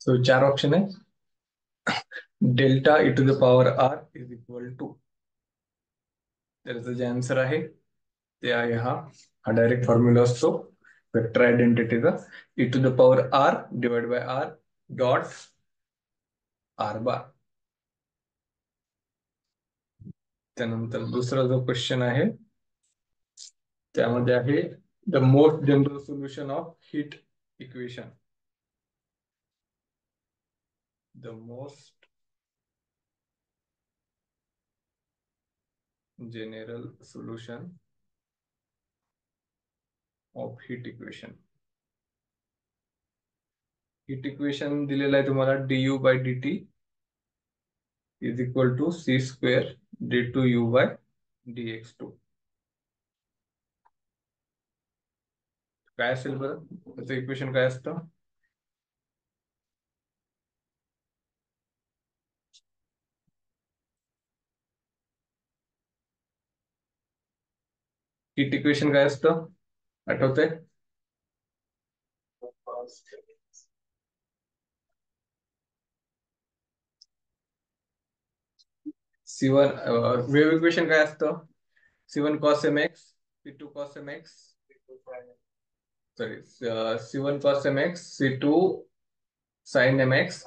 So चार option आहे. Delta E to the power R is equal to, त्याचा जे आन्सर आहे ते आहे हा डायरेक्ट फॉर्म्युला असतो वेक्टर आयडेंटिटीचा, E to the power R divide by R dot R bar. त्यानंतर दुसरा जो क्वेश्चन आहे त्यामध्ये आहे the most general solution of heat equation. The most general solution of heat equation. Heat equation दिलेलं आहे तुम्हाला du by dt is equal to C square d2u by dx2. काय असेल बरं त्याचं इक्वेशन काय असतं? हीट इक्वेशन काय असतं आठवतंय? C1 वेव्ह इक्वेशन काय असतं? C1 cos mx, C2 cos mx, sorry, C1 cos mx, C2 sin mx,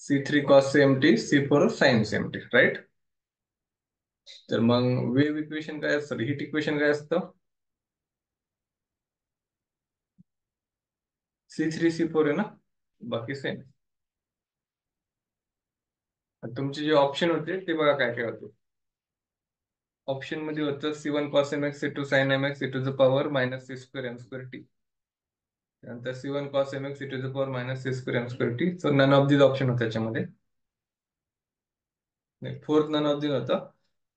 C3 cos mt, C4 sin mt, right? तर मग वेव्ह इक्वेशन काय असतं, हीट इक्वेशन काय असतं? C3 C4 आहे ना, बाकी सेम. तुमचे जे ऑप्शन होते ते बघा काय काय होते. ऑप्शन मध्ये होतं C1 cos mx, C2 sin mx, e to the power minus c square m square t. त्यानंतर C1 cos mx, e to the power minus c square m square t. So none of this option होते त्याच्यामध्ये. Fourth none of दिस होता.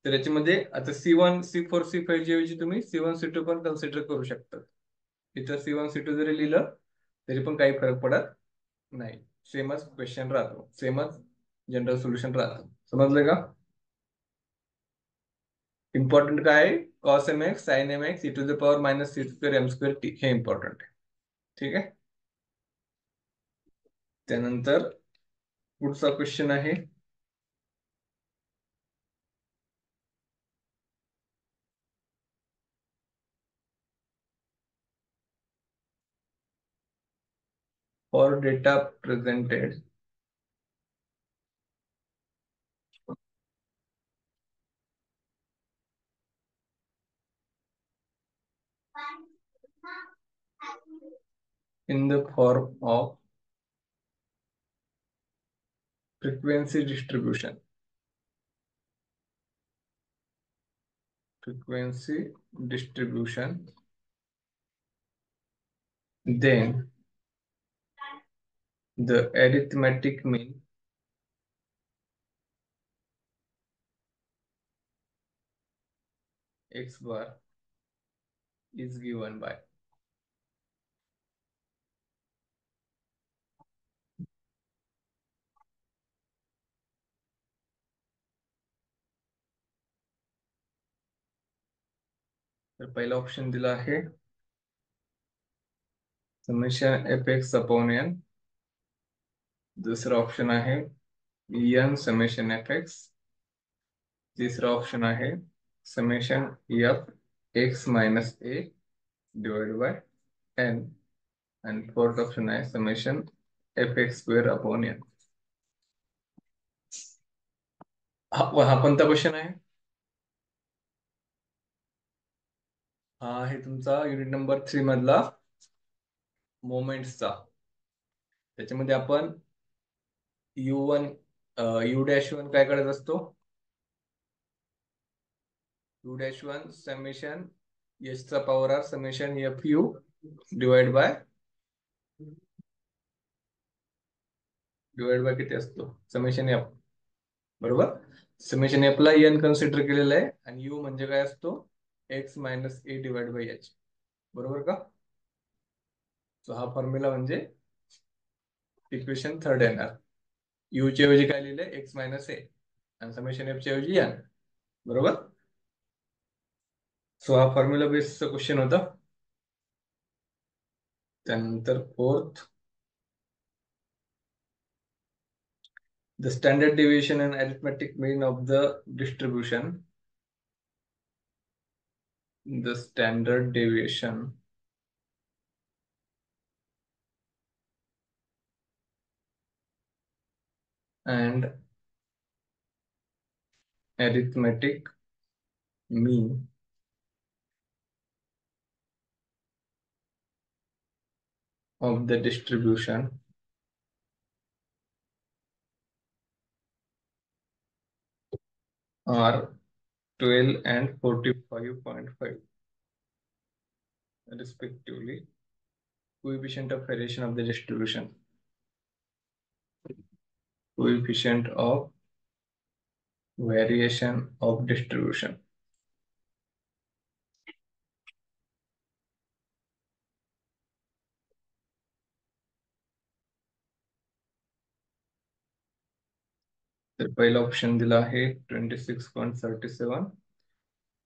तर याच्यामध्ये आता C1 C4 C5 च्या ऐवजी तुम्ही C1 C2 पण कन्सिडर करू शकता. इथं C1 C2 जरी लिहिलं तरी पण काही फरक पडत नाही. सेमच क्वेश्चन राहतो, सेमच जनरल सोल्युशन राहतं. समजलं का? इम्पॉर्टंट काय आहे? Cos m x sine m x e to the power minus c square m square t, हे इम्पॉर्टंट आहे. ठीक आहे. त्यानंतर पुढचा क्वेश्चन आहे for data presented in the form of frequency distribution. Frequency distribution. Then the arithmetic mean x bar is given by. तर पहिला option दिला आहे summation f x upon n. दुसरा ऑप्शन आहे एन समेशन एफ एक्स. तिसरा option आहे summation f x minus a divide by n. आणि fourth option आहे summation f x square upon n. हा कोणता क्वेश्चन आहे? हा आहे तुमचा युनिट नंबर 3 मधला मोमेंट्सचा. त्याच्यामध्ये आपण U1 U-1 काय करत असतो? U-1 समेशन एच चा power r summation f u divide by किती असतो? Summation f. बरोबर. समेशन एफ ला एन कन्सिडर केलेलं आहे आणि यू म्हणजे काय असतो? X minus a divide by h. बरोबर का? सो हा फॉर्म्युला म्हणजे इक्वेशन थर्ड येणार. यू च्या ऐवजी काय लिहिलंय? एक्स मायनस ए आणि समेशन एफ च्या ऐवजी एन. बरोबर. सो हा फॉर्म्युला बेस्ड क्वेश्चन होता. त्यानंतर fourth The standard deviation and arithmetic mean of the distribution. The standard deviation and arithmetic mean of the distribution are 12 and 45.5 respectively. Coefficient of variation of the distribution. Coefficient of variation of distribution. तर पहिला option दिला आहे 26.37.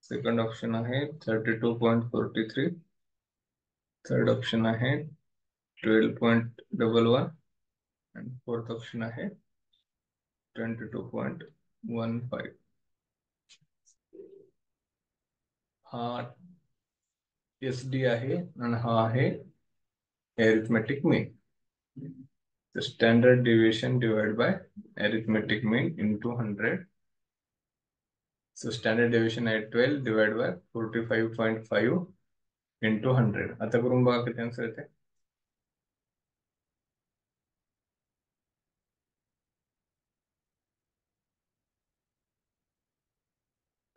Second option आहे 32.43. Third option आहे 12.11 आणि fourth option आहे 22.15. हा SD आहे आणि हा आहे arithmetic mean. The standard deviation divided by arithmetic mean into 100. So standard deviation आहे 12 divided by 45.5 into 100. आता करून बघा किती आन्सर येते.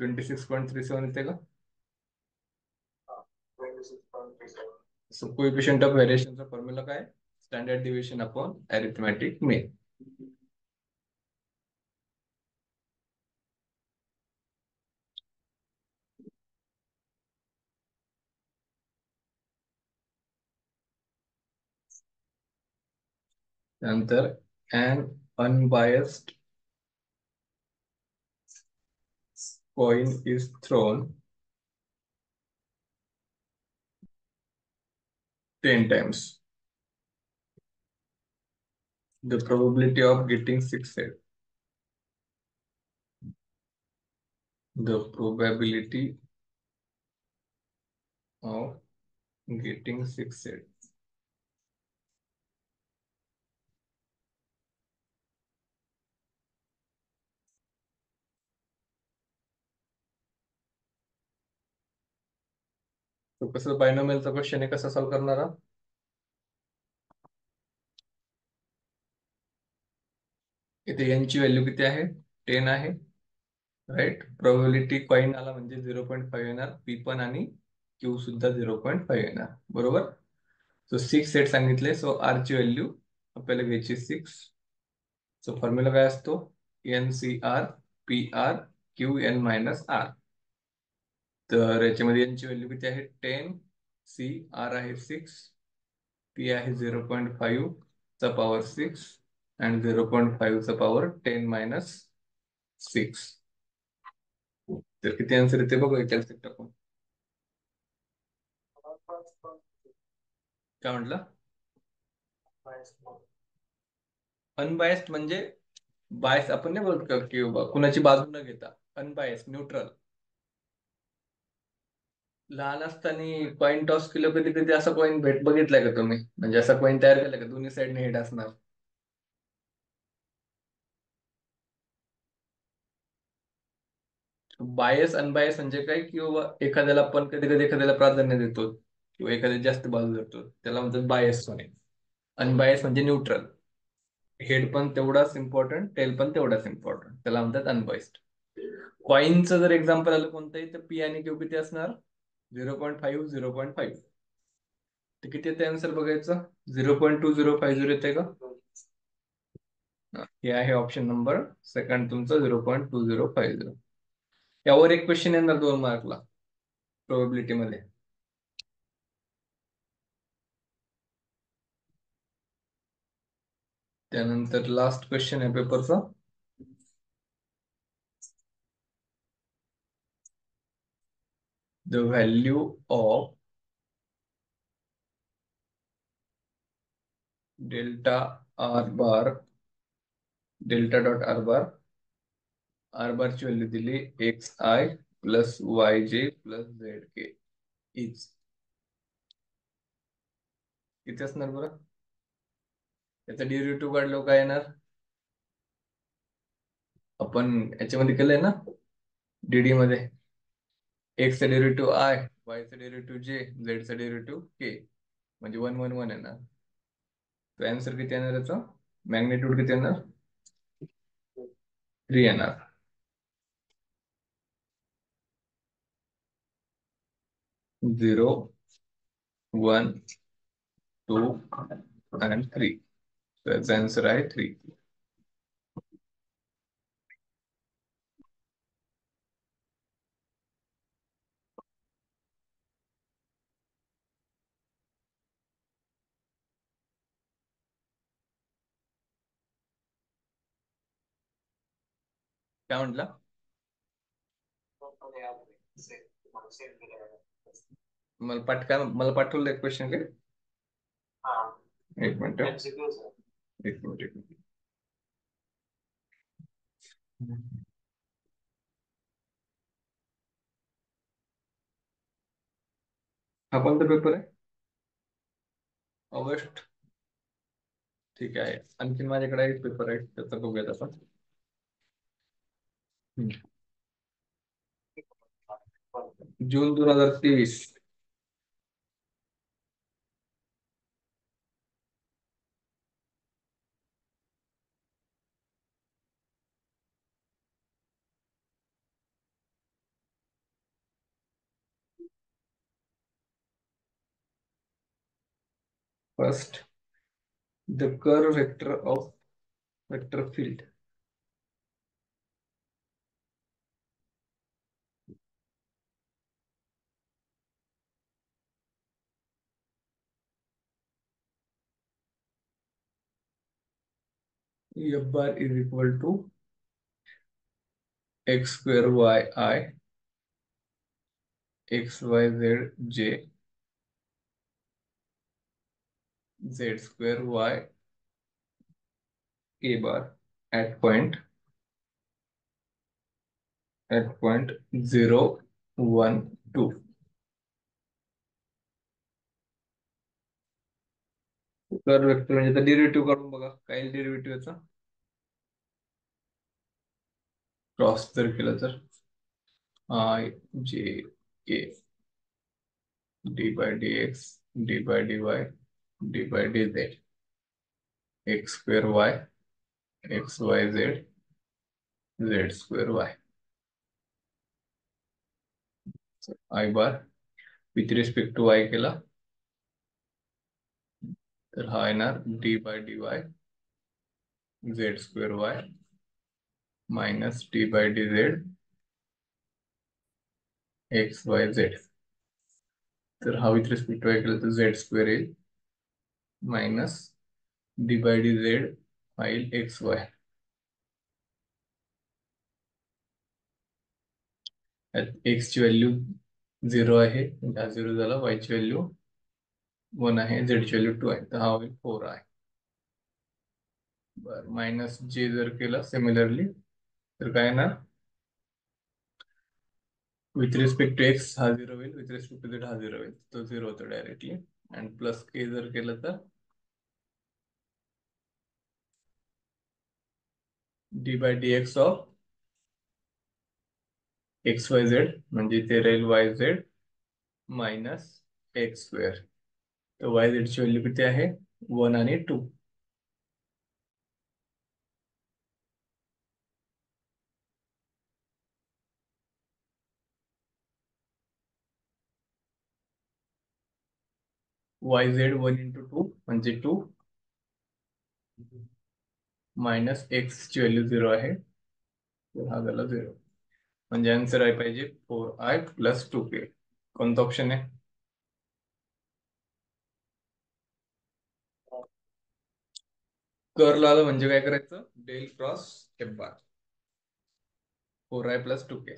26.37 येते का? सो कोएफिशिएंट ऑफ व्हेरिएशनचा फॉर्म्युला काय? स्टँडर्ड डिव्हिजन अपॉन अरिथमेटिक मीन. त्यानंतर an unbiased coin is thrown 10 times. The probability of getting 6 head. The probability of getting 6 head. तो कसं बायनोमियलचा क्वेश्चन आहे, कसं सॉल्व्ह करणार? इथे यांची व्हॅल्यू किती आहे? 10 आहे, राईट. प्रोबॅबिलिटी कॉइन आला म्हणजे 0.5 येणार, पी पण आणि क्यू सुद्धा 0.5 येणार, बरोबर. सो 6 सेट सांगितले. सो आर ची व्हॅल्यू आपल्याला घ्यायची 6. सो फॉर्म्युला काय असतो? NCR PR QN-R. तर याच्यामध्ये यांची व्हॅल्यू किती आहे? 10. CR आहे 6, P आहे 0.5 चा पॉवर 6 आणि 0.5 चा पॉवर 10 - 6. तर किती आन्सर येते बघू कॅल्क्युलेट टाकून. काय म्हटलं? अनबायस्ड म्हणजे बायस आपण नाही बोलत का की कुणाची बाजू न घेता. Unbiased, neutral. लहान असताना कॉइन टॉस केलं, कधी कधी असा कॉइन बघितलाय का तुम्ही? म्हणजे असा कॉइन तयार केला का दोन्ही साईडने हेड असणार? बायस अनबायस म्हणजे काय, किंवा एखाद्याला आपण कधी कधी एखाद्याला प्राधान्य देतो किंवा एखाद्या जास्त बाजू धरतो, त्याला म्हणतात बायस होणे. अनबायस म्हणजे न्यूट्रल. हेड पण तेवढाच इम्पॉर्टंट, टेल पण तेवढाच इम्पॉर्टंट, त्याला म्हणतात अनबायस्ड. कॉइनचं जर एक्झाम्पल आलं कोणतंही, तर पी आणि क्यू किती असणार? 0.5 0.5. तर किती येते आन्सर बघायचं? 0.2050 येते का? हे आहे ऑप्शन नंबर सेकंड तुमचं 0.2050. यावर एक क्वेश्चन येणार 2 मार्कला प्रोबेबिलिटी मध्ये. त्यानंतर लास्ट क्वेश्चन आहे पेपरचा. The value of delta R bar delta dot r बारची व्हॅल्यू दिली x i plus y j plus z k is किती असणार बरं? याचा डेरिव्हेटिव्ह काढलो काय येणार? आपण याच्यामध्ये केलंय ना, डीडी मध्ये. एक्सचा डेरिव्हेटिव्ह आय, वायचा डेरिव्हेटिव्ह जे, झेडचा डेरिव्हेटिव्ह के, म्हणजे 1 1 1 येणार. तो आन्सर किती येणार याचा? मॅग्नेट्यूड किती येणार? 3 येणार. झिरो, 1 2 आणि 3. त्याचा आन्सर आहे 3. काय म्हटलं? मला पाठवलं क्वेश्चन काय? एक मिनिट, एक मिनिट, एक मिनिट. हा कोणता पेपर आहे? ऑगस्ट. ठीक आहे. आणखी माझ्याकडे एक पेपर आहे, त्याचा बघूयात आपण. जून 2023. First, the curve vector of vector field. F bar is equal to x square y I x y z j z square y k bar at point 0 1 2. Curve vector म्हणजे डेरिव्हेटिव्ह काढून बघा, काय derivative याचा. Cross जर केलं तर I j k d by dx d by dy d by dz x square y x y z z square y. I bar with respect to y केला तर हा येणार d by dy z square y minus d by dz x Y z. तर हा with respect to y केला तर z square येईल minus d by D z येईल एक्स वाय. एक्स ची व्हॅल्यू 0 आहे, हा 0 झाला. वाय ची व्हॅल्यू 1 आहे, झेड ची व्हॅल्यू 2 आहे, तर हा होईल 4 आहे. बर, मायनस जे जर केलं सिमिलरली तर काय येणार? विथ रिस्पेक्ट टू एक्स हा 0 होईल, विथ रिस्पेक्ट टू झेड हा 0 होईल, तो 0 होतो डायरेक्टली. आणि प्लस के जर केलं तर D by D x of x Y z म्हणजे ते राहील y z minus x square. तर वाय झेड ची व्हॅल्यू किती आहे? 1 आणि 2. वाय झेड 1 × 2 म्हणजे 2 मायनस एक्स ची व्हॅल्यू 0 आहे, तर हा झाला 0. म्हणजे आन्सर आहे पाहिजे 4i प्लस 2k. कोणता ऑप्शन आहे? कर्ल आलं म्हणजे काय करायचं? Del cross f bar 4i plus 2k.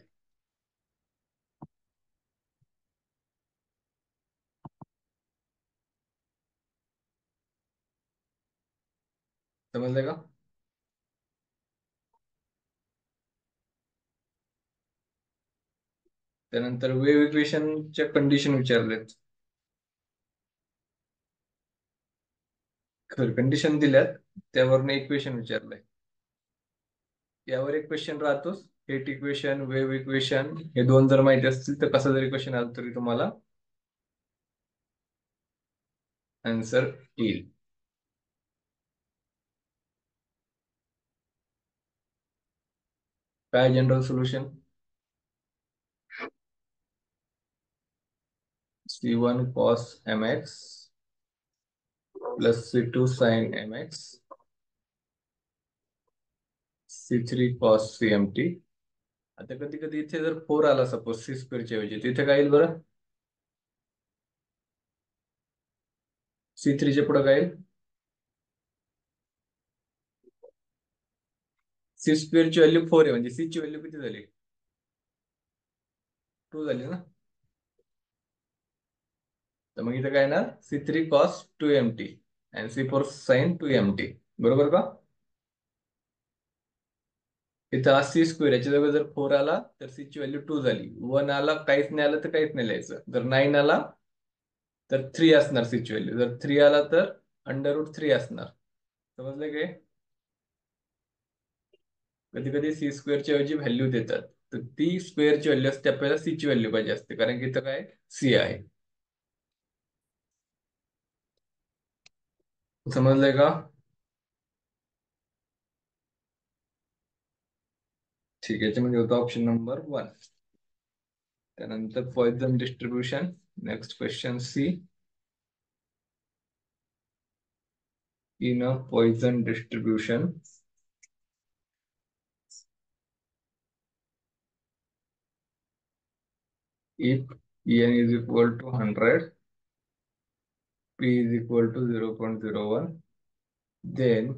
समजलं का? त्यानंतर वेव्ह इक्वेशनच्या कंडिशन विचारलेत. कंडिशन दिल्यात, त्यावरनं इक्वेशन विचारलंय. यावर एक क्वेश्चन राहतोच. हेट इक्वेशन, वेव्ह इक्वेशन हे दोन जर माहिती असतील तर कसं जरी क्वेश्चन आलं तरी तुम्हाला आन्सर येईल. काय general solution? C1 cos mx plus C2 sin mx C3 cos CMT. आता कधी कधी इथे जर 4 आला सपोज सी स्क्वेअरच्या ऐवजी, तिथे काय येईल बरं? C3 च्या पुढे काय येईल? सी स्क्वेअरची व्हॅल्यू 4 आहे, म्हणजे सी ची व्हॅल्यू किती झाली? 2 झाली ना. तर मग इथे काय येणार? C3 cos 2mt आणि C4 sin 2mt. बरोबर का? इथं सी स्क्वेअर याच्या जवळ जर 4 आला तर सी ची व्हॅल्यू 2 झाली. 1 आला काहीच नाही आलं तर काहीच नाही लिहायचं. जर 9 आला तर 3 असणार सी ची व्हॅल्यू. जर 3 आला तर √3 असणार. समजलं काय? कधी कधी सी स्क्वेअरच्या ऐवजी व्हॅल्यू देतात, तर ती स्क्वेअरची व्हॅल्यू असते, आपल्याला सी ची व्हॅल्यू पाहिजे असते, कारण की इथं काय सी आहे. समजलंय का? ठीक आहे, याच्यामध्ये होता ऑप्शन नंबर 1. त्यानंतर Poisson distribution. Next question c. In a Poisson distribution, if n is equal to 100, p is equal to 0.01, then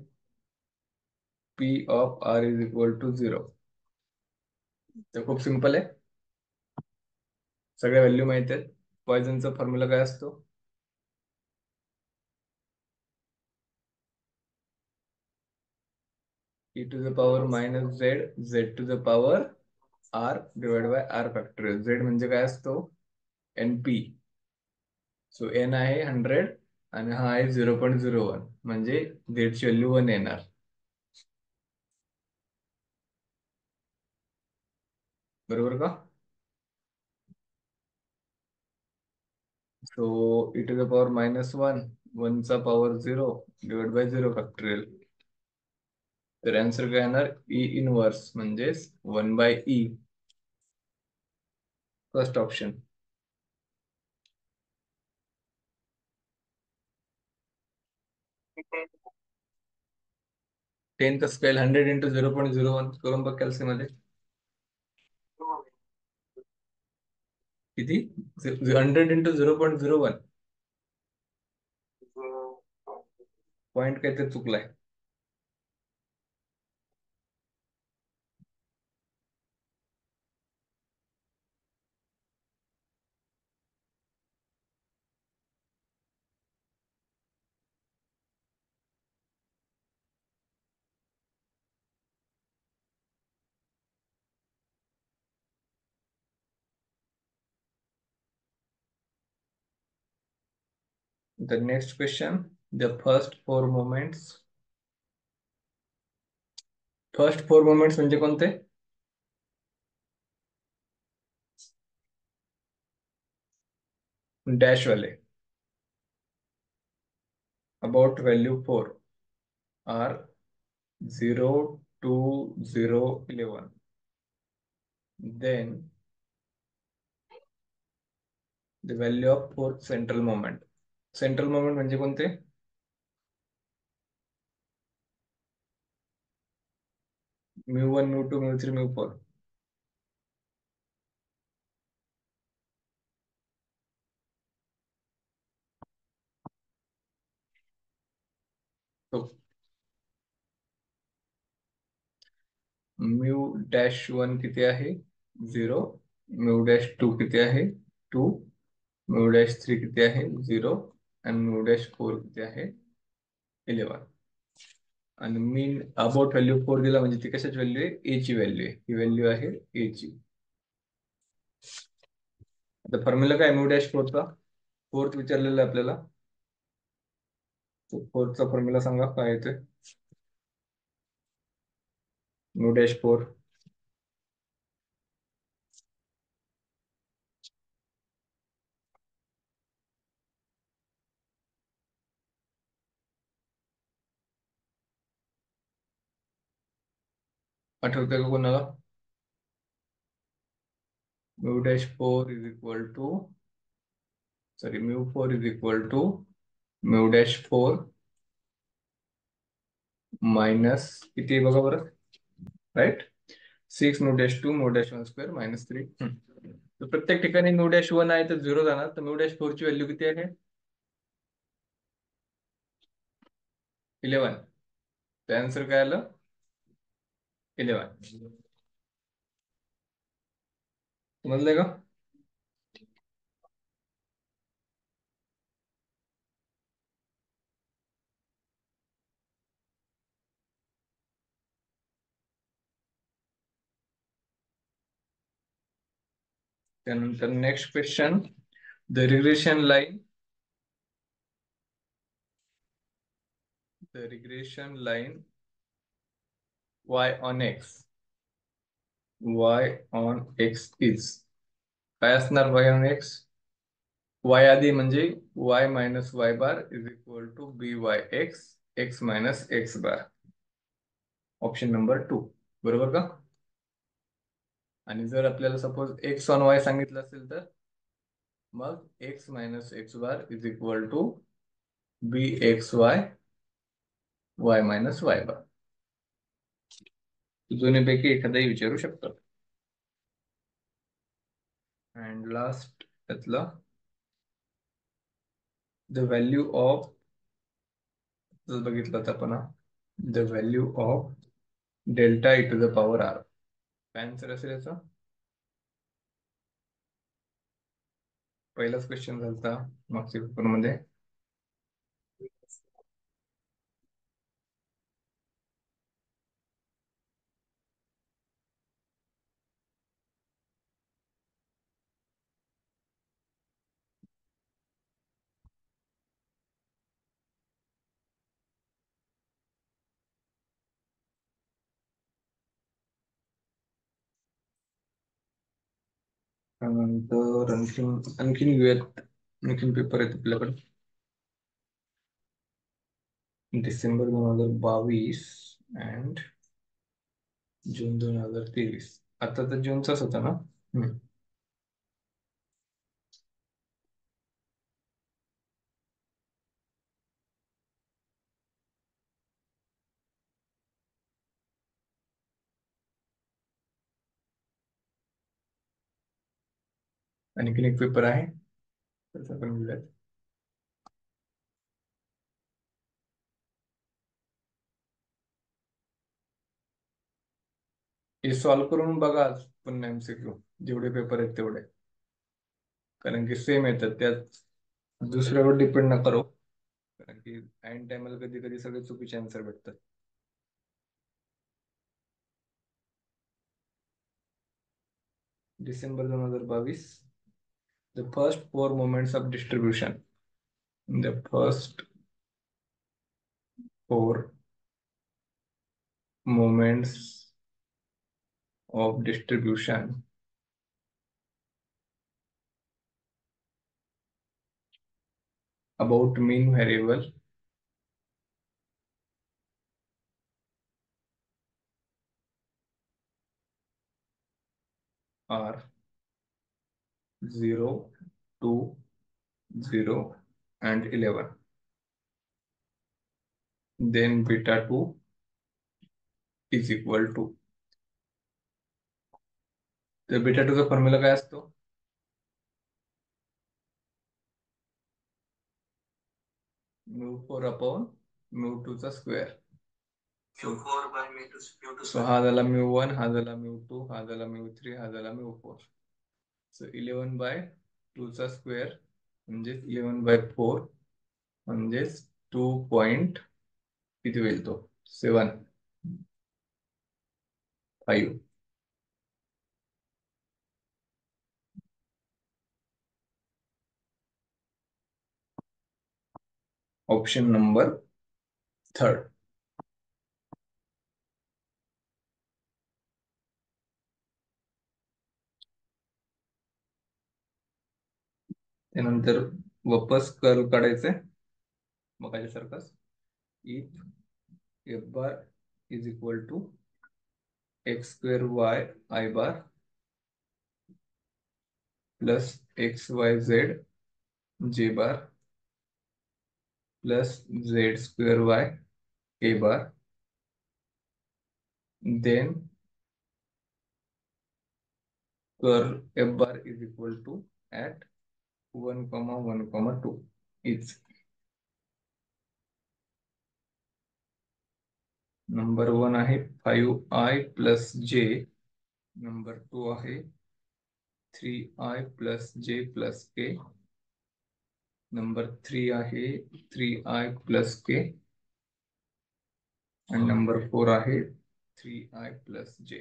p of r is equal to 0. तर खूप सिंपल आहे, सगळ्या व्हॅल्यू माहित आहेत. पॉइसनचा फॉर्म्युला काय असतो? e to the power minus z, z to the power r divided by r factorial. z म्हणजे काय असतो? np. सो n आहे 100 आणि हा आहे 0.01, म्हणजे z ची व्हॅल्यू 1 येणार. बरोबर का? So e to the power -1, 1 चा पॉवर 0 डिवाइड बाय 0 फॅक्टोरियल. तर आन्सर काय येणार? ई इनवर्स म्हणजेच 1/e. First option. 10 का स्केल 100 इंटू 0.01 करून बघ कॅल्सी मध्ये किती. 100 इंटू 0.01. पॉइंट काहीतरी चुकलाय. The next question. The first four moments म्हणजे कोणते? डॅश वाले. About value 4 are 0, 2, 0, 11. Then the value of fourth central moment. Central moment म्हणजे कोणते? μ1, μ2, μ3, μ4. तो μ-1 किती आहे? 0. μ-2 किती आहे? 2. μ-3 किती आहे? 0. आणि μ-4 किती आहे? 11. आणि मीन अबाउट व्हॅल्यू 4 दिला म्हणजे ती कशाची व्हॅल्यू आहे? ए ची व्हॅल्यू आहे. ही व्हॅल्यू आहे ए ची. आता फॉर्म्युला काय म्यू डॅश फोरचा, फोर्थ विचारलेलं आहे आपल्याला. फोर्थचा फॉर्म्युला सांगा काय येते. Mu dash four. आठवते का कोणाला? Mu dash four is equal to, sorry mu four is equal to mu dash four minus किती आहे बघा बरं, right, 6 mu dash two mu dash one square minus 3. तर प्रत्येक ठिकाणी म्यू डॅश वन आहे तर 0 जाणार, तर म्यू डॅश फोरची व्हॅल्यू किती आहे? 11. तर आन्सर काय आलं? 11. समजलंय का? त्यानंतर next question, the regression line, the regression line y on x, y on x is, काय असणार y on x? y आधी म्हणजे y minus y bar is equal to b y x, x minus x bar. Option number 2 बरोबर का? आणि जर आपल्याला suppose x on Y सांगितलं असेल तर मग X minus x bar is equal to B X Y, Y minus Y bar. दोन्हीपैकी एखादाही विचारू शकतात. अँड लास्ट त्यातला, द व्हॅल्यू ऑफ, जर बघितलं तर आपण the value of delta E to the power R, काय आन्सर असेल याचा? पहिलाच क्वेश्चन झाला मागच्या पेपरमध्ये. त्यानंतर आणखीन घेऊयात, आणखीन पेपर आहेत आपल्याकडे. डिसेंबर 2022 अँड जून 2023. आता तर जूनचाच होता ना. आणखीन एक पेपर आहे त्याचा पण घेऊयात. हे सॉल्व्ह करून बघा पुन्हा MCQ, जेवढे पेपर आहेत तेवढे, कारण की सेम येतात, त्यात दुसऱ्यावर डिपेंड न करो, कारण की ऐन टायमाला कधी कधी सगळे चुकीचे आन्सर भेटतात. December 2022, the first 4 moments of distribution, the first 4 moments of distribution about mean variable are 0, 2, 0 and 11. Then beta 2 is equal to, तर बीटा 2 चा फॉर्म्युला काय असतो? म्यू 4 अपॉन म्यू 2 चा स्क्वेअर. सो हा झाला म्यू 1, हा झाला म्यू 2, हा झाला म्यू 3, हा झाला म्यू 4. सो 11/2 चा स्क्वेअर म्हणजेच 11/4 म्हणजेच 2 पॉइंट किती होईल तो? 7, 5. Option number third. त्यानंतर वापस कर्व काढायचे मगाच्यासारखाच. If F bar is equal to X square Y I bar plus X Y Z J bar plus Z square Y A bar, then curve f bar is equal to at 1 comma 1 comma 2 is number 1 आहे 5i plus जे, number 2 आहे 3i plus जे plus के, number 3 आहे 3i plus के, आणि number 4 आहे 3i plus जे.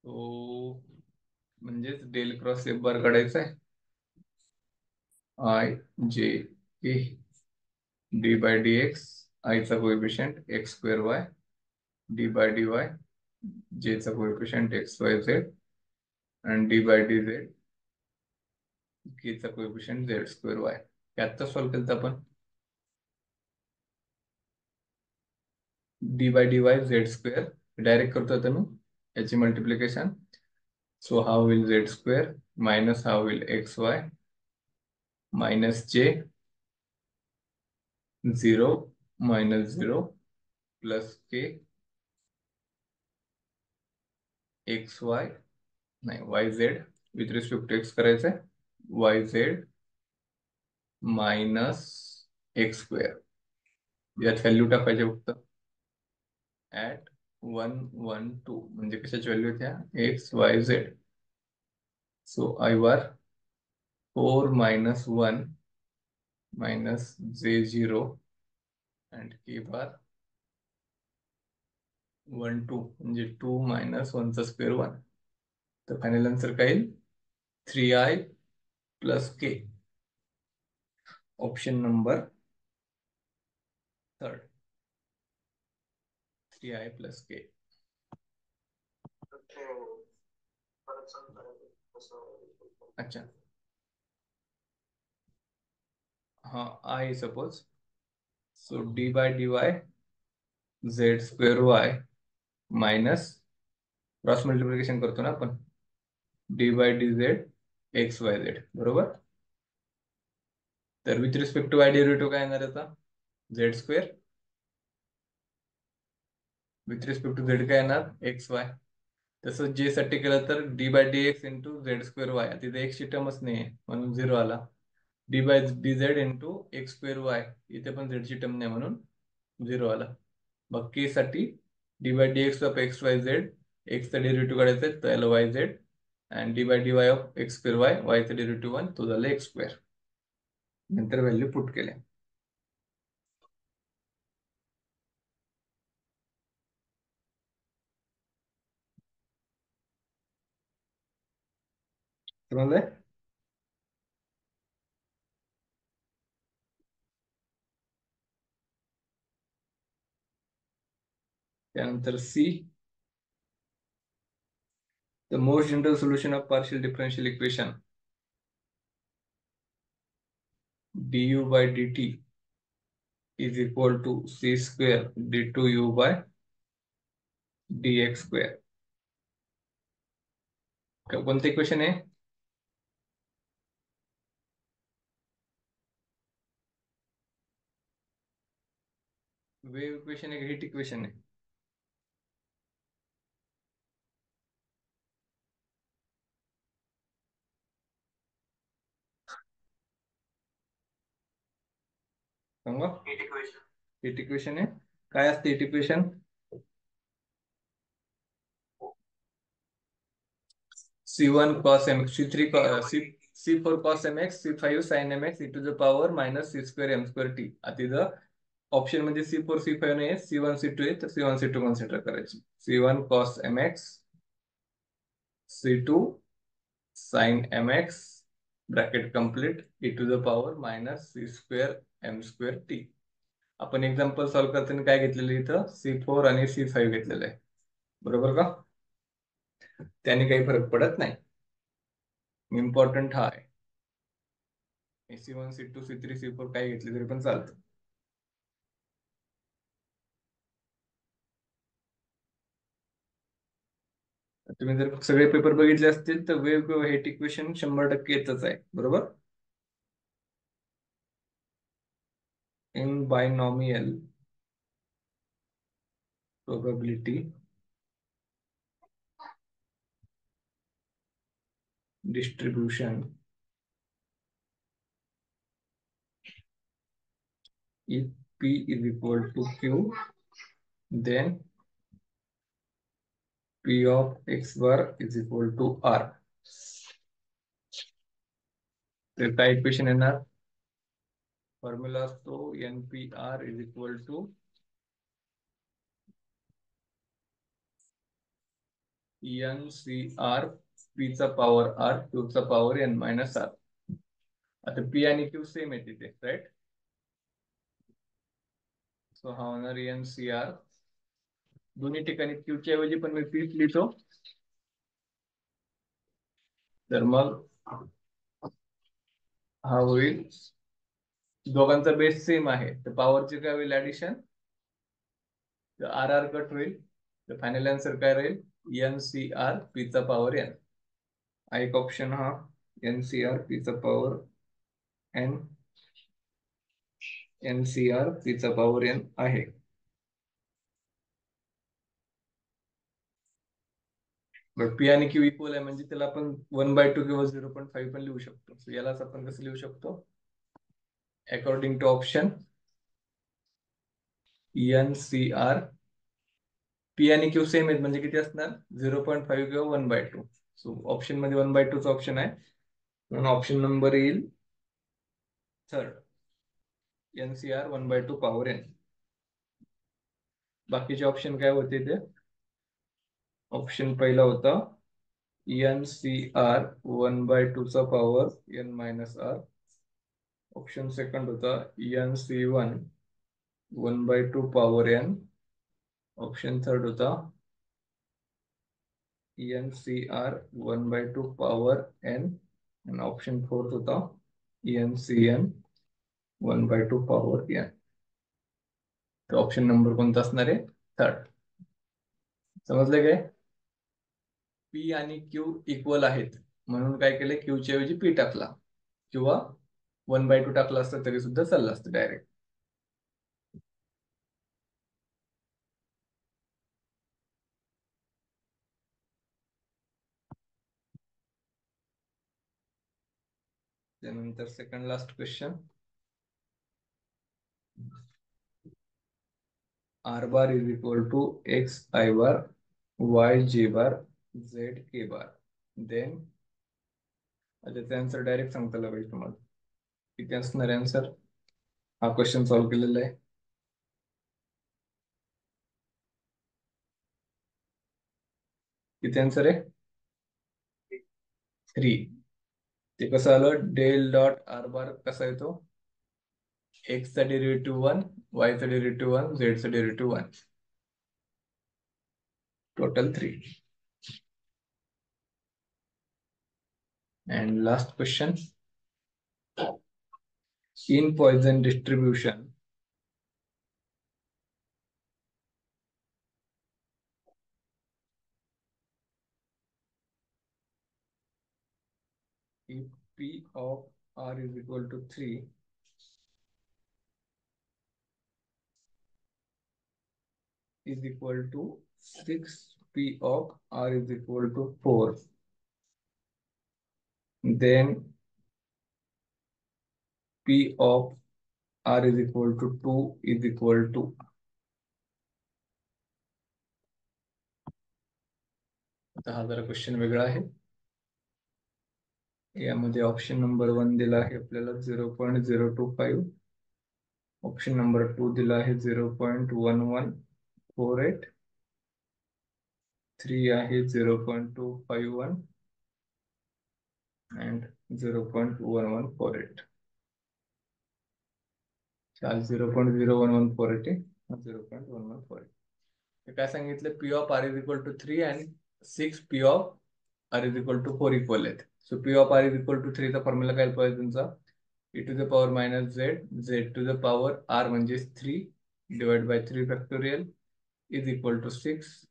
तो म्हणजेच डेल क्रॉस एफ बार काढायचा आहे. I J A D by D X, आयचा coefficient X square Y, D by D Y J चा कोएफिशियंट एक्स वाय झेड, आणि D by D Z K चा कोएफिशियंट झेड स्क्वेअर वाय. याचा solve केलं आपण. D by D Y Z square direct करतो आता मी याची मल्टिप्लिकेशन. सो हा होईल झेड स्क्वेअर मायनस हा होईल x Y minus j 0 minus 0 plus k x y नाही y z with respect to x करायचं आहे, y z minus x square. यात व्हॅल्यू टाकायचे फक्त ऍट 1 1 2 म्हणजे कशाची व्हॅल्यू होत्या x Y Z. So I bar 4 minus 1 minus j 0 and के बार 1 2 म्हणजे 2 मायनस 1 चा स्क्वेअर 1. तर फायनल आन्सर काय येईल 3i plus K. Option number third 3i plus K. अच्छा हाँ I suppose. So D by D Y Z square Y minus cross multiplication करतो ना आपण D by D Z X Y Z बरोबर. तर with respect to Y derivative काय येणार आता Z square, with respect to Z काय येणार एक्स वाय. तसं जे साठी केलं तर D by D X into Z square Y, तिथे एक्सची टर्मच नाही म्हणून 0 आला. D by D z into x square y, इथे पण झेडची टर्म नाही म्हणून 0 आला. मग के साठी D by D x of x Y Z, एक्सचा डेरिव्हेटिव्ह काढायचा आहे तर याला वाय झेड, आणि D by D Y of X square Y, वायचा डेरिव्हेटिव्ह 1 तो झाला एक्स स्क्वेअर. नंतर व्हॅल्यू पुट केल्या. समजलंय. त्यानंतर C the most general solution of partial differential equation du by dt is equal to c square d2u by dx square. कोणतं equation आहे wave equation आहे हिट इक्वेशन आहे. सांगा हिट इक्वेशन आहे. काय असते hit equation c1 cos mx, c3 c4 cos mx, c5 sin mx e to the power minus c square m square t. आता इथं ऑप्शन मध्ये c4 c5 नाही c1 c2 आहे तर c1 c2 कन्सिडर करायची. c1 cos mx, c2 sin mx bracket complete e⁻−c²m²t. आपण example solve करताना काय घेतलेलं इथं C4 आणि C5 घेतलेलं आहे, बरोबर का? त्याने काही फरक पडत नाही. इम्पॉर्टंट हा आहे. C1 C2 C3 C4 काही घेतले तरी पण चालतं. तुम्ही जर सगळे पेपर बघितले असतील तर वेव किंवा हेट इक्वेशन 100% येतच आहे, बरोबर. In binomial probability distribution if P is equal to Q, then P of X bar is equal to R. तर काय इक्वेशन येणार? फॉर्म्युला असतो NPR is equal to NCR P चा पॉवर R Q चा power N-R. आता P आणि Q same आहे तिथे, राईट? सो हा होणार NCR. दोन्ही ठिकाणी Q च्या ऐवजी पण मी P लिहितो, तर मग हा होईल, दोघांचा बेस सेम आहे तर पॉवरचे काय होईल ऍडिशन, तर आर आर कट होईल. तर फायनल आन्सर काय राहील? NCR P चा पॉवर N. एक ऑप्शन हा NCR P चा पॉवर N, NCR P चा पॉवर N आहे. बट P आणि Q इक्वल आहे म्हणजे त्याला आपण 1/2 किंवा 0.5 पण लिहू शकतो. So यालाच आपण कसं लिहू शकतो? According to option NCR P आणि Q सेम आहेत म्हणजे किती असणार? 0.5 किंवा 1/2. सो ऑप्शन मध्ये 1/2 चा ऑप्शन आहे, म्हणून ऑप्शन नंबर येईल थर्ड, NCR 1/2 पॉवर N. बाकीचे ऑप्शन काय होते ते? ऑप्शन पहिला होता NCR 1/2 चा पॉवर N-R. ऑप्शन सेकंड होता NC1 1/2 power N. Option third होता NCR 1/2 पॉवर N. आणि ऑप्शन फोर्थ होता NCN 1/2 पॉवर N. तर ऑप्शन नंबर कोणता असणार आहे? थर्ड. समजले काय? P आणि Q इक्वल आहेत म्हणून काय केले, Q च्या ऐवजी P टाकला, किंवा 1/2 टाकला असतं तरी सुद्धा चाललं असतं डायरेक्ट. त्यानंतर second last question. R bar is equal to X I bar Y J bar Z K bar. Then त्याचा आन्सर डायरेक्ट सांगता आला पाहिजे तुम्हाला. किती असणार आन्सर? हा क्वेश्चन सॉल्व्ह केलेला आहे. किती आन्सर आहे? 3. ते कसं आलं? डेल डॉट आर बार कसा येतो? एक्स चा डेरिव्हेटिव्ह 1, वाय चा डेरिव्हेटिव्ह 1, झेड चा derivative 1, total 3. And last question. In Poisson distribution, if P of R is equal to 3, is equal to 6, P of R is equal to 4, then P of R is equal to 2 is equal to. आता हा जरा question वेगळा आहे. यामध्ये option number 1 दिला आहे आपल्याला 0.025, option number 2 दिला आहे 0.1148, 3 आहे 0.251 and 0.1148. चाल 0.01148 आहे. 0.1148. काय सांगितलं, P of R is equal to 3 आणि 6 P of R is equal to 4 equal आहेत. So P of R is equal to 3 चा फॉर्म्युला काय पाहिजे तुमचा, e to the power minus Z, Z to the power R म्हणजे 3 divide by 3 factorial is equal to 6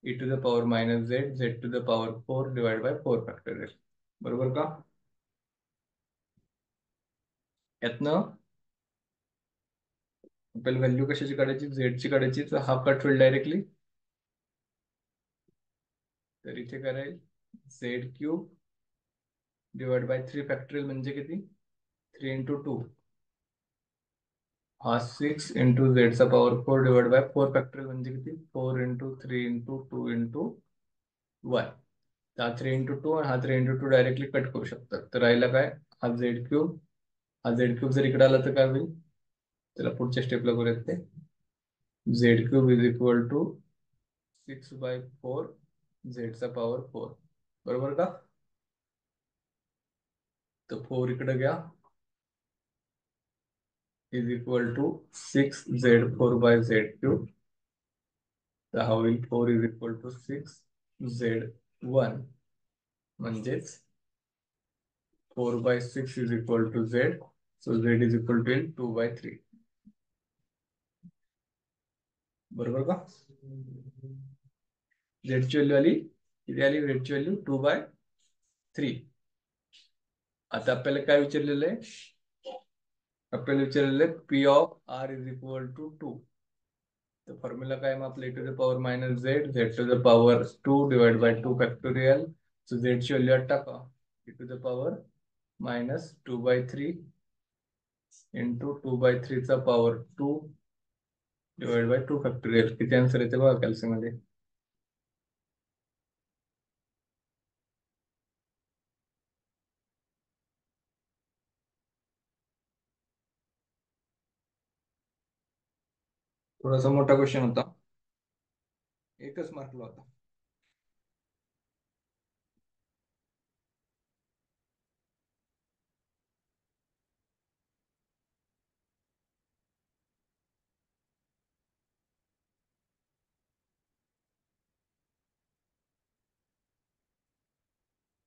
e to the power minus Z, Z to the power 4 divide by 4 factorial. बरोबर का? यातनं आपल्याला value कशाची काढायची, Z ची काढायची. तर हाफ कट होईल डायरेक्टली. तर इथे काय राहील, Z cube divide by 3 factorial म्हणजे किती, 3 इंटू 2. हा 6 इंटू झेडचा पॉवर 4 डिवाइड बाय 4 फॅक्टोरियल म्हणजे किती, 4 इंटू 3 इंटू 2 इंटू 1. हा 3 इंटू 2 आणि हा 3 इंटू 2 डायरेक्टली कट करू शकतात. तर राहिला काय, हा झेड क्यूब. हा झेड क्यूब जर इकडे आला तर काय होईल, त्याला पुढच्या स्टेपला करूयात. ते Z cube is equal to 6/4 झेडचा पॉवर 4. बरोबर का? तर 4 इकडे घ्या, इज इक्वल टू 6Z4/Z3. तर हा होईल 4 इज इक्वल टू 6Z1, म्हणजेच 4/6 is equal to z. So z is equal to 2/3. बरोबर का? झेडची व्हॅल्यू आली, किती आली, झेडची व्हॅल्यू 2/3. आता आपल्याला काय विचारलेलं आहे, आपल्याला विचारलेलं आहे P of R is equal to 2. तर फॉर्म्युला काय मग आपलं, e to the power minus Z, Z to the power 2 divide by 2 factorial. So झेडची व्हॅल्यू आत टाका, e to the power minus 2/3 into 2/3 चा पॉवर 2 डिवाइड बाय 2 फॅक्टोरियल. किती answer येते बघा कॅल्सी मध्ये. थोडासा मोठा क्वेश्चन होता, एकच मार्कला होता.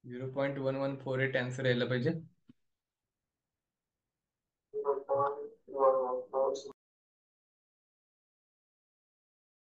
0.1148 आन्सर यायला पाहिजे.